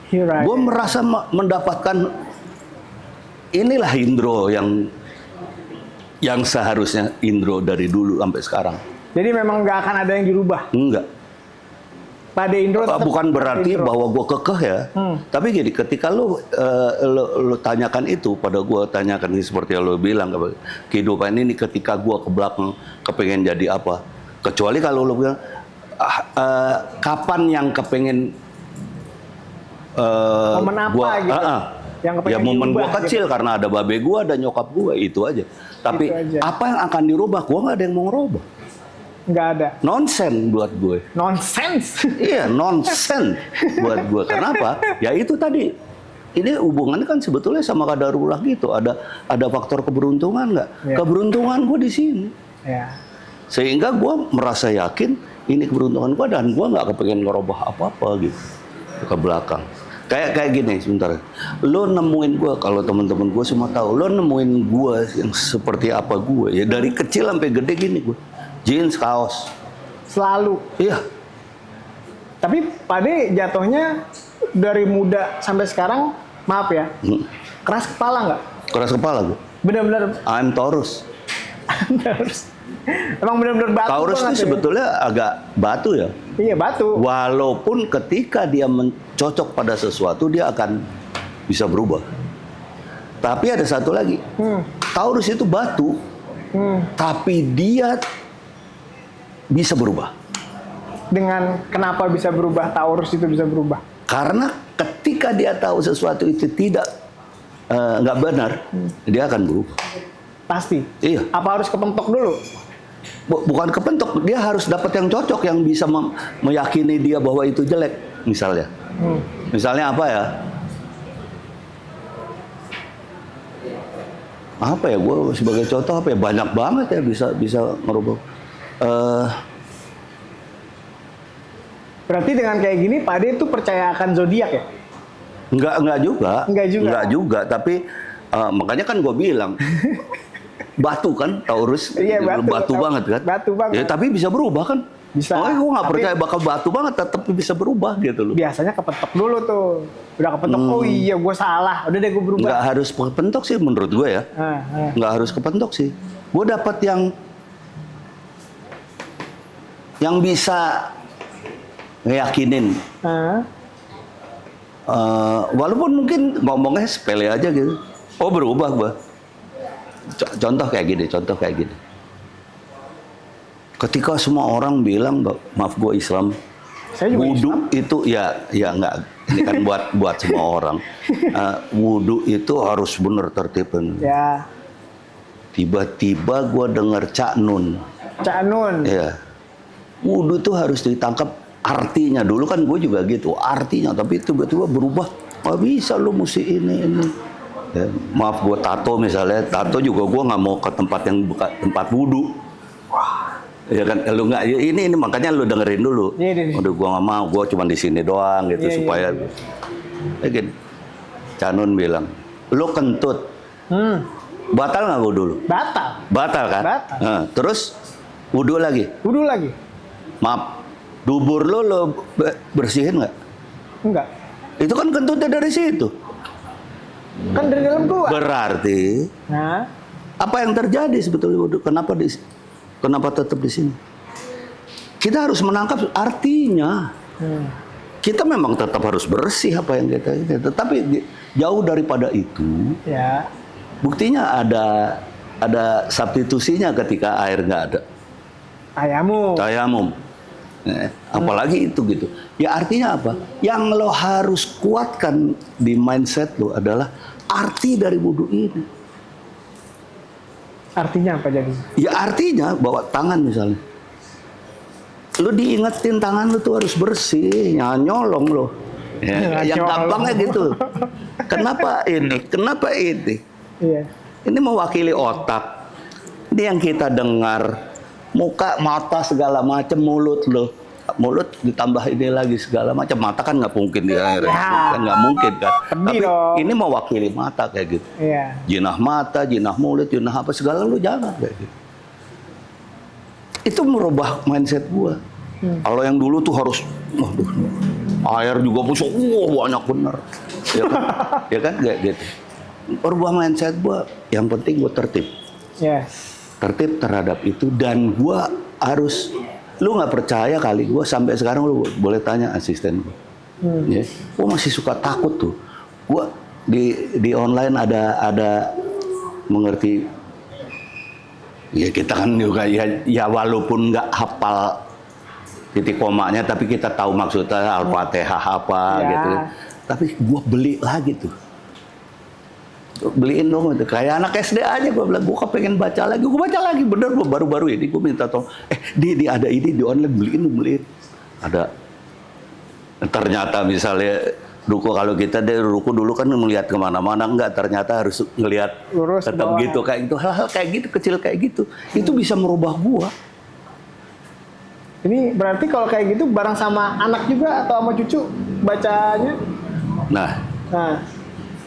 Gue merasa mendapatkan inilah Indro yang seharusnya Indro dari dulu sampai sekarang. Jadi memang nggak akan ada yang dirubah? Enggak. Pak De Indro Bukan berarti bahwa gue kekeh ya. Tapi gini, ketika lo tanyakan itu pada gue, tanyakan ini seperti yang lo bilang, kehidupan ini ketika gue ke belakang kepengen jadi apa. Kecuali kalau lo bilang, kapan yang kepengen momen apa gitu? Yang ya momen gue kecil gitu. Karena ada babe gue, ada nyokap gue, itu aja. Tapi itu aja. Apa yang akan dirubah? Gue nggak ada yang mau ngerubah. Nggak ada. Nonsen buat gue. Nonsense? Iya, nonsen buat gue. Kenapa? Ya itu tadi. Ini hubungannya kan sebetulnya sama qadarullah gitu. Ada faktor keberuntungan nggak? Ya. Keberuntungan gue di sini. Ya. Sehingga gue merasa yakin ini keberuntungan gue dan gue nggak kepengen ngerubah apa-apa gitu ke belakang. Kayak gini sebentar. Lo nemuin gue, kalau teman-teman gue semua tahu, lo nemuin gue yang seperti apa gue ya, dari kecil sampai gede gini gue. Jeans, kaos. Selalu. Iya. Tapi Pak De jatuhnya dari muda sampai sekarang, maaf ya, keras kepala nggak? Keras kepala gue. Benar-benar. I'm Taurus. Taurus. Emang benar-benar batu Taurus banget itu ya. sebetulnya agak batu ya. Iya, batu. Walaupun ketika dia cocok pada sesuatu, dia akan bisa berubah. Tapi ada satu lagi. Taurus itu batu, tapi dia bisa berubah. Dengan kenapa bisa berubah, Taurus itu bisa berubah? Karena ketika dia tahu sesuatu itu tidak nggak benar, dia akan berubah. Pasti. Iya. Apa harus kepentok dulu? Bukan kepentok, dia harus dapat yang cocok yang bisa meyakini dia bahwa itu jelek, misalnya. Misalnya apa ya? Apa ya? Gue sebagai contoh apa ya? Banyak banget ya bisa merubah. Berarti dengan kayak gini, Pak Ade itu percaya akan zodiak ya? Enggak juga. Enggak juga. Enggak juga, tapi makanya kan gue bilang batu kan Taurus, Iya, batu banget kan. Batu banget. Ya, tapi bisa berubah kan? Bisa. Makanya gue nggak Tapi percaya bakal batu banget, tapi bisa berubah gitu loh. biasanya kepentok dulu tuh. Udah kepentok, oh iya gue salah. Udah deh gue berubah. Nggak harus kepentok sih menurut gue ya. Nggak harus kepentok sih. Gue dapat yang bisa ngeyakinin. Walaupun mungkin ngomongnya sepele aja gitu. Oh, berubah gue. Contoh kayak gini. Ketika semua orang bilang, maaf gue Islam, Saya juga wudu Islam. itu ya enggak. Ini kan buat semua orang. Wudu itu harus bener tertib. Ya, Tiba-tiba gue denger Cak Nun. Cak Nun. Ya, wudu itu harus ditangkap artinya. Dulu kan gue juga gitu, artinya. Tapi tiba-tiba berubah. Nggak bisa lu mesti ini. Ya, maaf gue tato misalnya. Tato juga gue nggak mau ke tempat yang tempat wudu. Ya kan, lu nggak. Ini makanya lu dengerin dulu. Iya. Udah gue nggak mau. Gue cuma di sini doang gitu Iya, supaya. iya. Ya gini, Cak Nun bilang, lu kentut. Batal nggak wudu dulu? Batal kan? Batal. Nah, terus wudu lagi. Wudu lagi? Maaf, dubur lo bersihin nggak? Enggak. Itu kan kentutnya dari situ. Kan dari dalam keluar. Berarti Nah, apa yang terjadi sebetulnya wudu? Kenapa tetap di sini? Kita harus menangkap artinya. Kita memang tetap harus bersih apa yang kita ini. Tetapi jauh daripada itu. ya. Buktinya ada substitusinya ketika air nggak ada. Tayamum. Apalagi itu gitu. Ya artinya apa? Yang lo harus kuatkan di mindset lo adalah arti dari wudu ini. Artinya apa jadi? Ya artinya bawa tangan misalnya. Lo diingetin tangan lo tuh harus bersih, nyolong lo. Ya, yang gampangnya gitu. Kenapa ini? Kenapa ini? Iya. Ini mewakili otak. Ini yang kita dengar. Muka, mata, segala macam, mulut lo. Mulut ditambah ini lagi segala macam. Mata kan nggak mungkin di air. Kan nggak mungkin kan. Pedih Tapi dong. ini mewakili mata kayak gitu. Iya. Jinah mata, jinah mulut, jinah apa segala lo jangan kayak gitu. Itu merubah mindset gua. Kalau yang dulu tuh harus, waduh, air juga musuh, banyak bener. Ya kan? Ya kan kayak gitu. Merubah mindset gua, yang penting gua tertib. Yes. Tertib terhadap itu, dan gua harus, lu nggak percaya kali, gua sampai sekarang lu boleh tanya asisten gua. Ya, gua masih suka takut tuh. Gua di online ada mengerti. Ya kita kan juga ya walaupun nggak hafal titik komanya, tapi kita tahu maksudnya Al-Fatihah apa gitu. Tapi gua beli lagi tuh. Beliin dong itu, kayak anak SD aja gue bilang, gue kepengen baca lagi, gue baca lagi, bener gue baru-baru ini gue minta tolong, di ada ini di online, beliin, ada. Ternyata misalnya ruku, kalau kita dari ruku dulu kan melihat kemana-mana, enggak, ternyata harus ngelihat Lurus tetap bawah. gitu, kayak gitu, hal-hal kayak gitu, kecil kayak gitu, itu bisa merubah gua. Ini berarti kalau kayak gitu bareng sama anak juga atau sama cucu bacanya? Nah,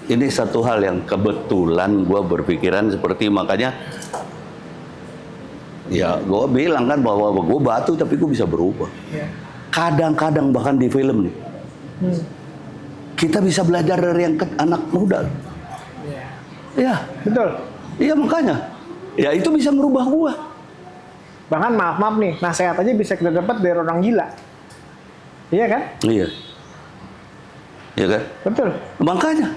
ini satu hal yang kebetulan gue berpikiran seperti, makanya ya gue bilang kan bahwa gue batu tapi gue bisa berubah. Kadang-kadang bahkan di film nih, kita bisa belajar dari yang anak muda. Ya, Betul. iya makanya Ya itu bisa merubah gua. Bahkan maaf nih, nasihat aja bisa kita dapat dari orang gila. Iya kan? Iya. Iya kan? Betul. Makanya.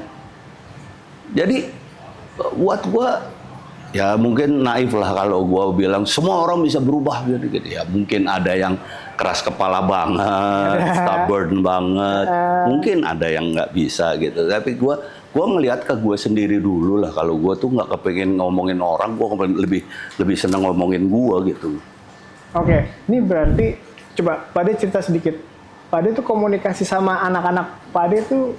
Jadi buat gua ya mungkin naif lah kalau gua bilang semua orang bisa berubah gitu. Ya mungkin ada yang keras kepala banget, stubborn banget. Mungkin ada yang nggak bisa gitu. Tapi gua ngelihat ke gua sendiri dulu lah. Kalau gua tuh nggak kepengen ngomongin orang, gua lebih senang ngomongin gua gitu. Oke, ini berarti coba Pak De cerita sedikit. Pak De tuh komunikasi sama anak-anak Pak De tuh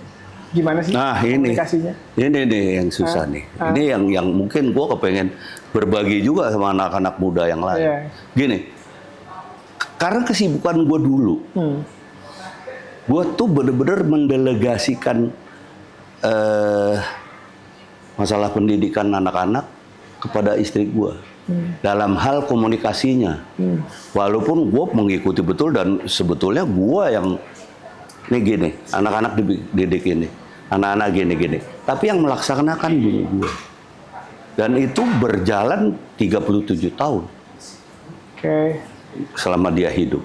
gimana sih? Nah ini nih yang susah nih. Ini yang mungkin gua kepengen berbagi juga sama anak-anak muda yang lain. Yeah. Gini, karena kesibukan gua dulu, gua tuh bener-bener mendelegasikan masalah pendidikan anak-anak kepada istri gua. Dalam hal komunikasinya, walaupun gue mengikuti betul dan sebetulnya gue yang ini gini, anak-anak didik ini, anak-anak gini, tapi yang melaksanakan bini gue, dan itu berjalan 37 tahun, selama dia hidup.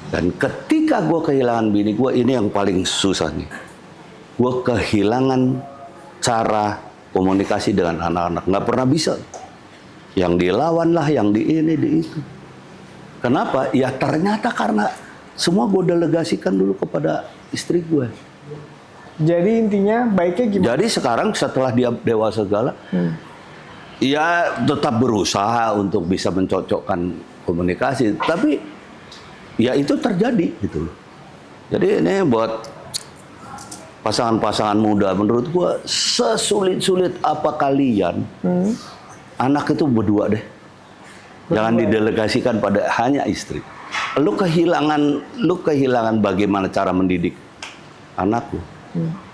Dan ketika gue kehilangan bini gue, ini yang paling susah nih, gue kehilangan cara komunikasi dengan anak-anak, nggak pernah bisa. Yang dilawan lah, yang di ini, di itu. Kenapa? Ya ternyata karena semua gue delegasikan dulu kepada istri gue. Jadi intinya baiknya gimana? Jadi sekarang setelah dia dewasa segala, ya tetap berusaha untuk bisa mencocokkan komunikasi. Tapi ya itu terjadi gitu loh. Jadi ini buat pasangan-pasangan muda, menurut gue sesulit-sulit apa kalian, anak itu berdua deh. Jangan didelegasikan pada hanya istri. Lu kehilangan bagaimana cara mendidik anak lu.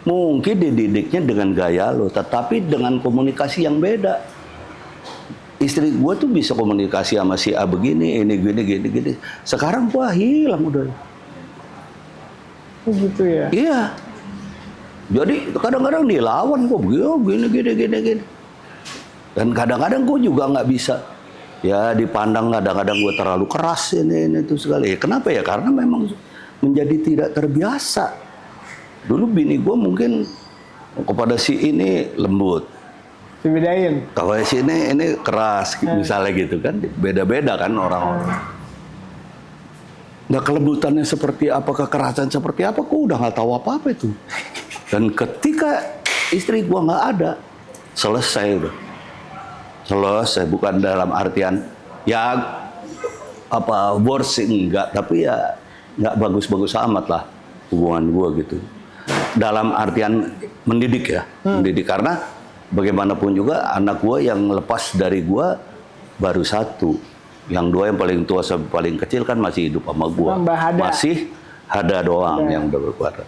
Mungkin dididiknya dengan gaya lo, tetapi dengan komunikasi yang beda. Istri gue tuh bisa komunikasi sama si A begini, ini gini. Sekarang gua hilang udah. Gitu ya? Iya. Jadi kadang-kadang dilawan gue gini. Dan kadang-kadang gue juga nggak bisa, ya dipandang kadang-kadang gue terlalu keras ini itu sekali. Kenapa ya? Karena memang menjadi tidak terbiasa. Dulu bini gue mungkin kepada si ini lembut, dibedain. kalau si ini keras, misalnya gitu kan. Beda-beda kan orang-orang. Nah kelembutannya seperti apa, kekerasan seperti apa, gue udah nggak tahu apa-apa itu. Dan ketika istri gue nggak ada, selesai udah. Selesai, bukan dalam artian ya apa worse enggak, tapi ya nggak bagus-bagus amat lah hubungan gue gitu. Dalam artian mendidik ya, mendidik, karena bagaimanapun juga anak gue yang lepas dari gue baru satu, yang dua yang paling tua sampai paling kecil kan masih hidup sama gue, masih ada doang yang udah berkeluarga.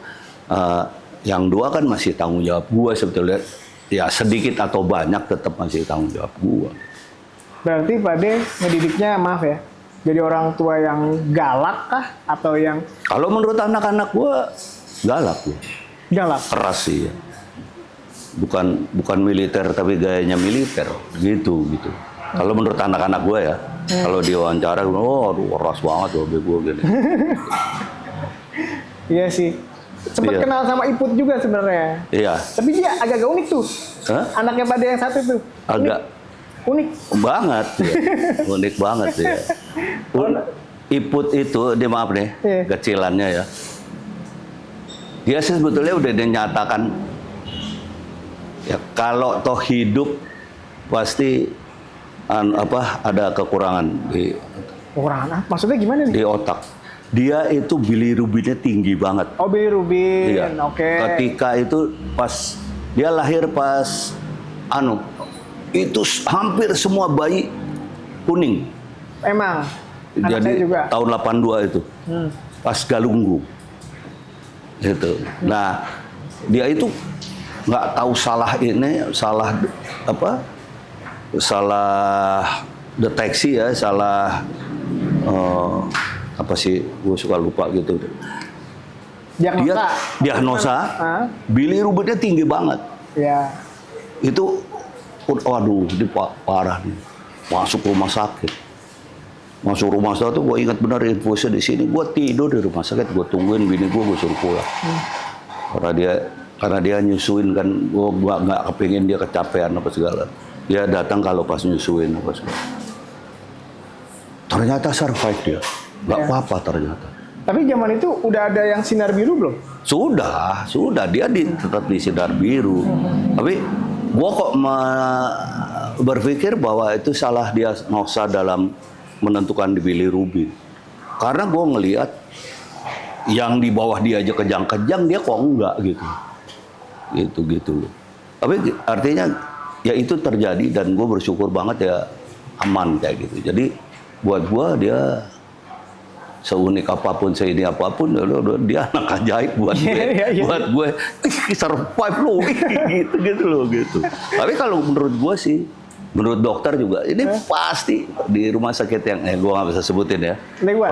Yang dua kan masih tanggung jawab gue sebetulnya. Ya sedikit atau banyak tetap masih tanggung jawab gua. Berarti Pak De ngedidiknya, maaf ya, jadi orang tua yang galak kah atau yang? Kalau menurut anak-anak gua galak gua. Galak. Keras sih ya. Bukan militer tapi gayanya militer gitu. Kalau menurut anak-anak gua ya, kalau diwawancara, aduh keras banget loh gua gini. Iya sih. Sempat kenal sama Iput juga sebenarnya. Iya. Tapi dia agak unik tuh. Anaknya pada yang satu tuh. Agak unik banget ya. Unik banget ya. Iput itu, dia maaf nih, kecilannya ya. Dia sebetulnya udah dinyatakan ya kalau toh hidup pasti ada kekurangan di. Kekurangan? Maksudnya gimana nih? Di otak. Dia itu bilirubinnya tinggi banget. Oh, bilirubin, iya. Oke. Ketika itu dia lahir pas itu hampir semua bayi kuning. Emang. Jadi juga. Tahun 82 itu, pas galunggu. Gitu. Nah, dia itu nggak tahu salah deteksi ya, salah. Apa sih, gue suka lupa gitu. Diagnosa bilirubinnya tinggi banget. Ya. Itu, waduh, parah nih. masuk rumah sakit. Masuk rumah sakit tuh gue ingat benar infusnya di sini. Gue tidur di rumah sakit, gue tungguin bini gue suruh pulang. Karena dia nyusuin kan, gue nggak kepingin dia kecapean apa segala. Dia datang kalau pas nyusuin apa segala. Ternyata survive dia, nggak apa-apa ternyata. Tapi zaman itu udah ada yang sinar biru belum? Sudah, dia tetap di sinar biru. Tapi gua kok berpikir bahwa itu salah dia Nosa dalam menentukan di bilirubin. Karena gua ngelihat yang di bawah dia aja kejang-kejang, dia kok enggak gitu. Gitu loh. Tapi artinya ya itu terjadi dan gue bersyukur banget ya aman kayak gitu. Jadi buat gue dia seunik apapun, seini apapun, dia anak ajaib buat gue. Buat gue, survive lo, gitu. Tapi kalau menurut gue sih, menurut dokter juga, ini pasti di rumah sakit yang gue nggak bisa sebutin ya.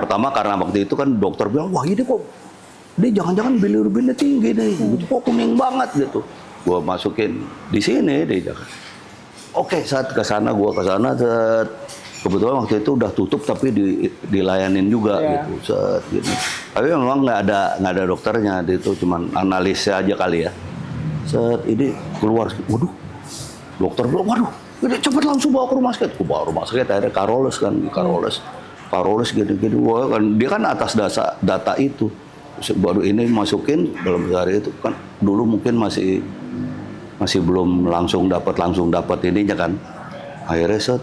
Pertama karena waktu itu kan dokter bilang, wah ini kok, dia jangan-jangan bilirubinnya tinggi nih, kok kuning banget gitu. Gue masukin di sini, dia jangan. Oke, saat ke sana, kebetulan waktu itu udah tutup tapi dilayanin juga gitu. Tapi memang nggak ada dokternya, itu cuman analisnya aja kali ya. Ini keluar, waduh, dokter bilang, waduh, ini cepet langsung bawa ke rumah sakit. Aku bawa rumah sakit, akhirnya Carolus gini-gini. Wah, kan dia kan atas data itu. Baru ini masukin dalam sehari itu kan dulu mungkin masih belum langsung dapat ininya kan. Akhirnya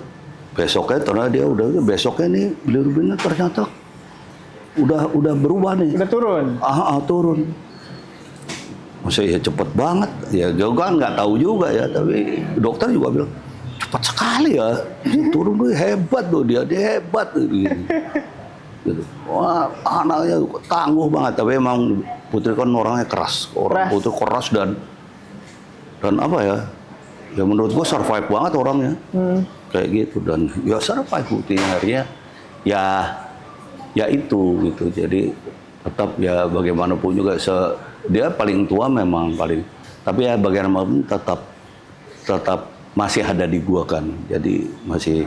besoknya ternyata dia besoknya nih bilirubinnya ternyata udah berubah nih. Udah turun. Turun. Maksudnya ya cepet banget. Ya gue kan nggak tahu juga ya, tapi dokter juga bilang cepat sekali ya. Turun tuh hebat tuh dia hebat gitu. Wah, anaknya tangguh banget, tapi emang Putri kan orangnya keras. Putri keras dan apa ya? Ya menurut gua survive banget orangnya. Kayak gitu, dan ya survive Putri akhirnya ya itu gitu. Jadi tetap ya bagaimanapun juga dia paling tua memang paling, tapi ya bagaimanapun tetap masih ada di gua kan. Jadi masih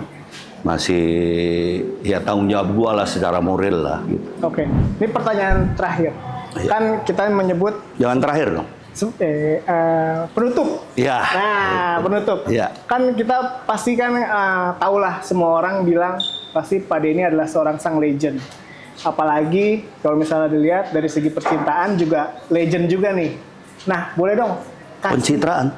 ya tanggung jawab gua lah secara moral lah gitu. Oke. Ini pertanyaan terakhir. Kan kita menyebut jangan terakhir dong. Penutup. Ya. Nah, penutup. Ya. Kan kita pasti kan tahulah semua orang bilang pasti Pak Denny adalah seorang sang legend. Apalagi kalau misalnya dilihat dari segi percintaan juga legend juga nih. Nah, boleh dong. Pencitraan.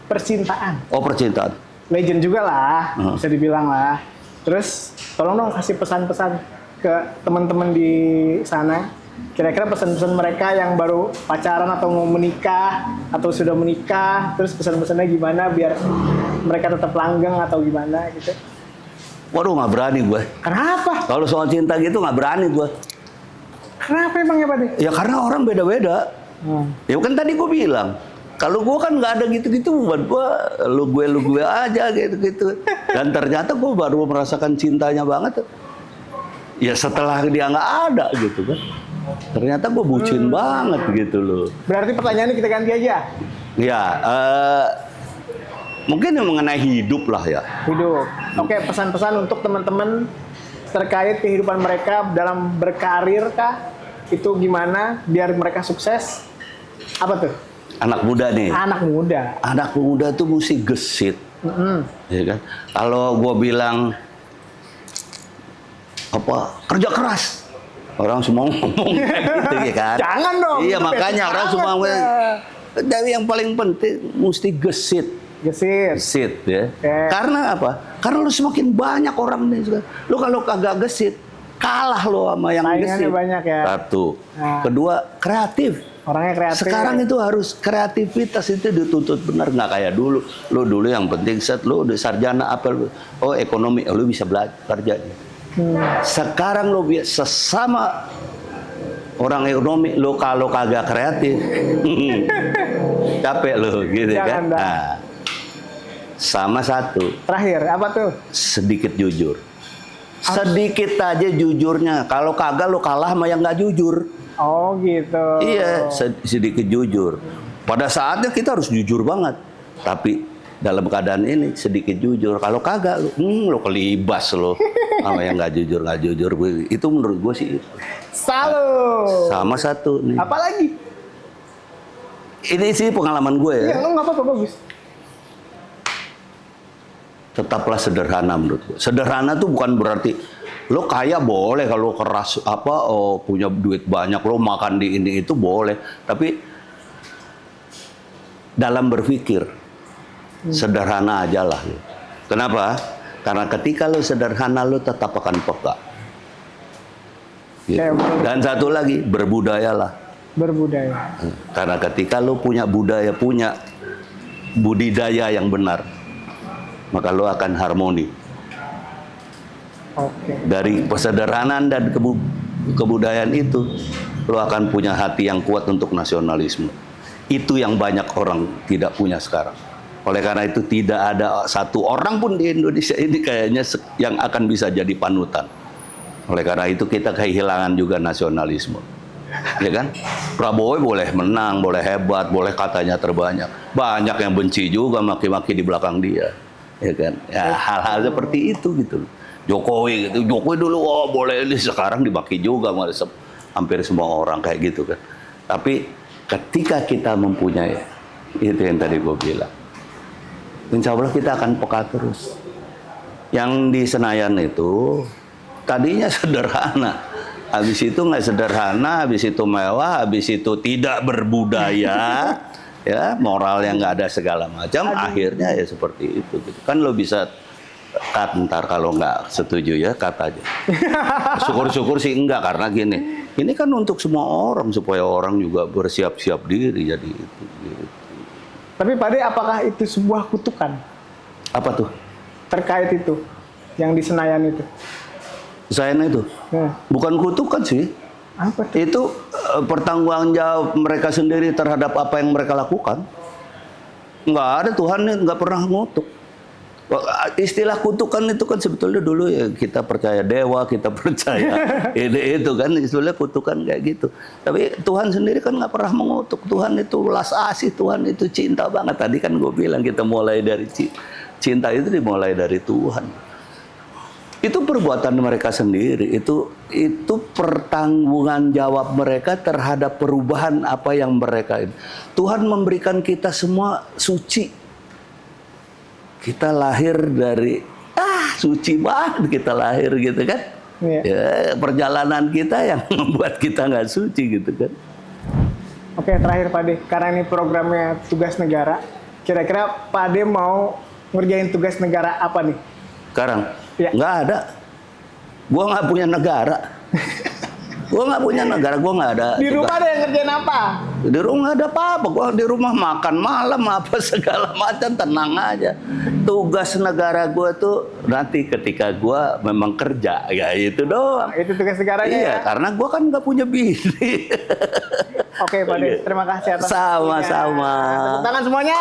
Percintaan. Oh, percintaan. Legend juga lah, bisa dibilang lah. Terus tolong dong kasih pesan-pesan ke teman-teman di sana. Kira-kira pesan-pesan mereka yang baru pacaran atau mau menikah atau sudah menikah, terus pesan-pesannya gimana biar mereka tetap langgeng atau gimana gitu. Waduh, nggak berani gue. Kenapa? Kalau soal cinta gitu nggak berani gue. Kenapa emangnya Pak Denny? Ya karena orang beda-beda. Ya kan tadi gue bilang. Kalau gue kan nggak ada gitu-gitu, buat gue lu gue aja gitu. Dan ternyata gue baru merasakan cintanya banget. Ya setelah dia nggak ada gitu kan. Ternyata gue bucin banget gitu loh. Berarti pertanyaannya kita ganti aja. Ya, mungkin yang mengenai hidup lah ya. Hidup. Oke, pesan-pesan untuk teman-teman terkait kehidupan mereka dalam berkarir kah? Itu gimana biar mereka sukses? Apa tuh? Anak muda nih. Anak muda tuh mesti gesit, ya kan? Kalau gue bilang kerja keras, orang semua ngomong gitu ya kan? Jangan dong. Iya makanya orang semua ngomong. Tapi yang paling penting mesti gesit ya. Karena apa? Karena lu semakin banyak orang nih. Lu kalau kagak gesit, kalah lo sama yang gesit. Banyak ya. Satu. Kedua, kreatif. Orangnya kreatif. Sekarang itu harus kreativitas itu dituntut benar, nggak kayak dulu. Lu dulu yang penting lu udah sarjana apa lu? Oh ekonomi, lu bisa belajar kerja. Sekarang lu sesama orang ekonomi, lu kalau kagak kreatif, capek lu gitu. Jangan kan. Nah, sama satu. Terakhir apa tuh? Sedikit jujur. Sedikit aja jujurnya. Kalau kagak lu kalah sama yang nggak jujur. Oh gitu. Iya, sedikit jujur. Pada saatnya kita harus jujur banget. Tapi dalam keadaan ini sedikit jujur. Kalau kagak lo kelibas lo sama yang nggak jujur. Itu menurut gue sih. Salut. Sama satu nih. Apalagi? Ini sih pengalaman gue ya. Iya, lo nggak apa-apa, bagus. Tetaplah sederhana menurut gue. Sederhana tuh bukan berarti lo kaya boleh, kalau keras punya duit banyak, lo makan di ini itu boleh. Tapi dalam berpikir sederhana aja lah. Kenapa? Karena ketika lo sederhana, lo tetap akan peka. Gitu. Dan satu lagi, berbudayalah. Berbudaya. Karena ketika lo punya budaya, punya budidaya yang benar, maka lo akan harmoni. Oke. Dari kesederhanaan dan kebudayaan itu, lo akan punya hati yang kuat untuk nasionalisme. Itu yang banyak orang tidak punya sekarang. Oleh karena itu tidak ada satu orang pun di Indonesia ini kayaknya yang akan bisa jadi panutan. Oleh karena itu kita kehilangan juga nasionalisme. Ya kan? Prabowo boleh menang, boleh hebat, boleh katanya terbanyak. Banyak yang benci juga maki-maki di belakang dia. Ya kan? Ya, hal-hal seperti itu gitu. Jokowi gitu. Jokowi dulu boleh, ini sekarang dimaki juga hampir semua orang kayak gitu kan. Tapi ketika kita mempunyai itu yang tadi gue bilang, insya Allah kita akan peka terus. Yang di Senayan itu tadinya sederhana, habis itu nggak sederhana, habis itu mewah, habis itu tidak berbudaya, ya moral yang nggak ada segala macam. Akhirnya ya seperti itu. Gitu. Kan lo bisa ntar kalau nggak setuju ya kata aja. Syukur-syukur sih enggak, karena gini, ini kan untuk semua orang supaya orang juga bersiap-siap diri jadi itu. Gitu. Tapi Pak De, apakah itu sebuah kutukan? Apa tuh? Terkait itu, yang di Senayan itu. Senayan itu? Bukan kutukan sih. Apa tuh? Itu pertanggungjawab mereka sendiri terhadap apa yang mereka lakukan. Nggak ada, Tuhan nggak pernah ngutuk. Istilah kutukan itu kan sebetulnya dulu ya kita percaya dewa, kita percaya itu kan istilahnya kutukan kayak gitu. Tapi Tuhan sendiri kan nggak pernah mengutuk. Tuhan itu belas asih, Tuhan itu cinta banget. Tadi kan gue bilang kita mulai dari cinta itu dimulai dari Tuhan. Itu perbuatan mereka sendiri. Itu pertanggungan jawab mereka terhadap perubahan apa yang mereka ini. Tuhan memberikan kita semua suci. Kita lahir dari suci banget kita lahir gitu kan. Ya, perjalanan kita yang membuat kita nggak suci gitu kan. Oke, terakhir Pak De, karena ini programnya tugas negara, kira-kira Pak De mau ngerjain tugas negara apa nih? Sekarang ya. Nggak ada. Gua nggak punya negara. Gua nggak punya negara, gua nggak ada. Di rumah ada yang ngerjain apa? Di rumah ada apa-apa, gua di rumah makan malam apa segala macam, tenang aja. Tugas negara gua tuh nanti ketika gua memang kerja, ya itu doang. Itu tugas negaranya. Iya, ya? karena gua kan nggak punya bini. Oke Pak De, terima kasih atas. Sama-sama. Tepuk tangan semuanya.